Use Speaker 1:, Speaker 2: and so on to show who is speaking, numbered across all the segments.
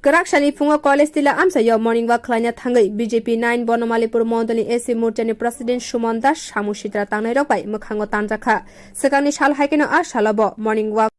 Speaker 1: Karakshani Funga College Tila Amsa Yo Morning Walk Klanya Thangai BJP 9 Bonomalipur Mondoli AC Murchani President Shumon Das Shamushitra Tangnai Rokai Mukhango Tanjaka Sakani Shal Haikeno Ashalabo Morning Walk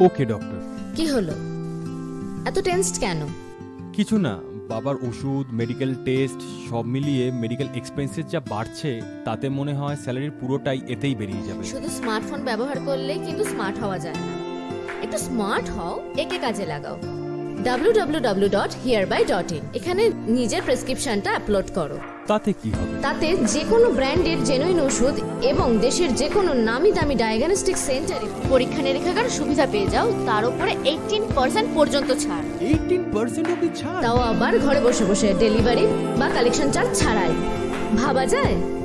Speaker 2: ওকে doctor.
Speaker 3: কি হলো, এত tensed কেন?
Speaker 2: কিছু না, বাবার ওষুধ, medical test সব মিলিয়ে মেডিকেল এক্সপেন্সেস যা বাড়ছে তাতে মনে হয় স্যালারির পুরোটাই এতেই বেরিয়ে যাবে।
Speaker 3: শুধু স্মার্টফোন ব্যবহার করলে কিন্তু স্মার্ট হওয়া যায় না। একটু স্মার্ট হও, একে কাজে লাগাও। www.hereby.in এখানে নিজের প্রেসক্রিপশনটা আপলোড করো।
Speaker 2: তাতে কি হবে?
Speaker 3: তাতে যে কোনো ব্র্যান্ডের জেনুইন ওষুধ এবং দেশের যে কোনো নামি দামি ডায়াগনস্টিক সেন্টারে পরীক্ষা নিরীক্ষার সুবিধা পেয়ে যাও, তার উপরে 18% পর্যন্ত ছাড়।
Speaker 2: 18% অবধি ছাড়?
Speaker 3: তাও আবার ঘরে বসে বসে, ডেলিভারি বা কালেকশন চার্জ ছাড়াই। ভাবা যায়?